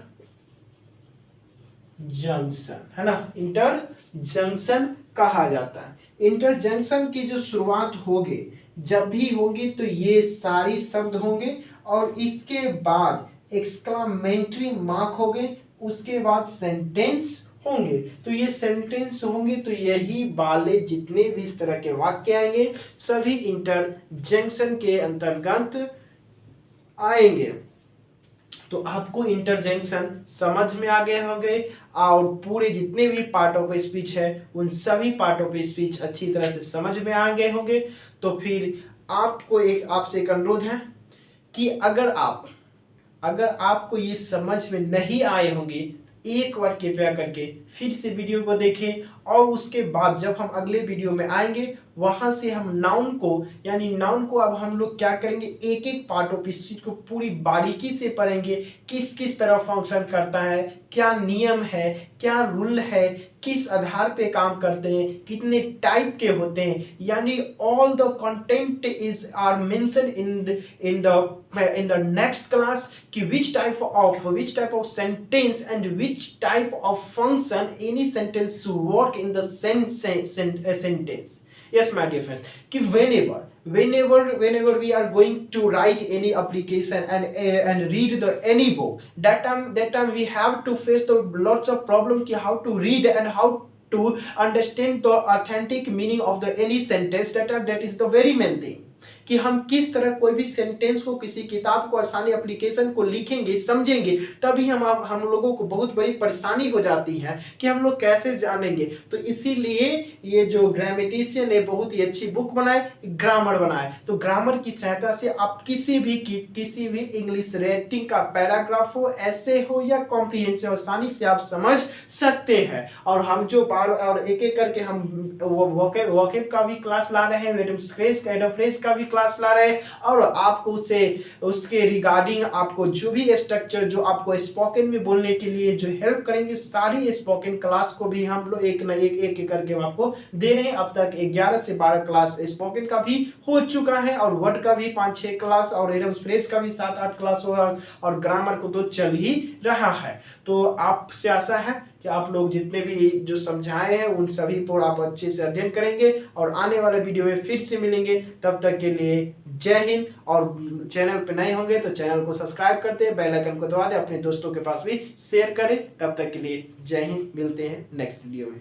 है ना, इंटरजंक्शन कहा जाता है। इंटरजंक्शन की जो शुरुआत होगी, जब भी होगी तो ये सारी शब्द होंगे और इसके बाद एक्सक्लामेटरी मार्क होंगे, उसके बाद सेंटेंस होंगे। तो ये सेंटेंस होंगे तो यही वाले जितने भी इस तरह के वाक्य आएंगे सभी इंटरजंक्शन के अंतर्गत आएंगे। तो आपको इंटरजेक्शन समझ में आ गए होंगे और पूरे जितने भी पार्ट ऑफ स्पीच है उन सभी पार्ट ऑफ स्पीच अच्छी तरह से समझ में आ गए होंगे। तो फिर आपको आपसे एक अनुरोध है कि अगर आपको ये समझ में नहीं आए होंगे, एक बार कृपया करके फिर से वीडियो को देखें और उसके बाद जब हम अगले वीडियो में आएंगे वहां से हम नाउन को अब हम लोग क्या करेंगे, एक एक पार्ट ऑफ स्पीच को पूरी बारीकी से पढ़ेंगे, किस किस तरह फंक्शन करता है, क्या नियम है, क्या रूल है, किस आधार पे काम करते हैं, कितने टाइप के होते हैं, यानी all the content is are mention in the next class कि which type of sentence and which type of function any sentence should work in the sentence. Yes my dear friend, कि whenever we are going to write any application and read the any book, that time we have to face the lots of problem कि how to read and how to understand the authentic meaning of the any sentence, that is the very main thing कि हम किस तरह कोई भी sentence को, किसी किताब को, आसानी एप्लीकेशन को लिखेंगे, समझेंगे, तभी हम लोगों को बहुत बड़ी परेशानी हो जाती है कि हम लोग कैसे जानेंगे। तो इसीलिए ये जो ग्रामेटिशियन ने बहुत ही अच्छी बुक बनाए, ग्रामर बनाए। तो ग्रामर की सहायता से आप किसी भी इंग्लिश राइटिंग का पैराग्राफ हो, ऐसे हो या कॉम्प्रिहेंसिव, आसानी से आप समझ सकते हैं। और हम जो बार और एक एक करके हम वोकैब का भी क्लास ला रहे हैं, फ्रेज का भी क्लास ला रहे हैं और आपको उसके रिगार्डिंग आपको जो भी स्ट्रक्चर जो आपको स्पोकन में बोलने के लिए जो हेल्प करेंगे, सारी स्पोकन क्लास को भी हम लोग एक करके आपको दे रहे हैं। अब तक 11 से 12 क्लास स्पोकन का भी हो चुका है और वर्ड का भी 5-6 क्लास और फ्रेज का भी 7-8 क्लास हो और ग्रामर को तो चल ही रहा है। तो आपसे आशा है कि आप लोग जितने भी जो समझाए हैं उन सभी पर आप अच्छे से अध्ययन करेंगे और आने वाले वीडियो में फिर से मिलेंगे। तब तक के लिए जय हिंद। और चैनल पे नए होंगे तो चैनल को सब्सक्राइब करते हैं, बेल आइकन को दबा दें, अपने दोस्तों के पास भी शेयर करें। तब तक के लिए जय हिंद, मिलते हैं नेक्स्ट वीडियो में।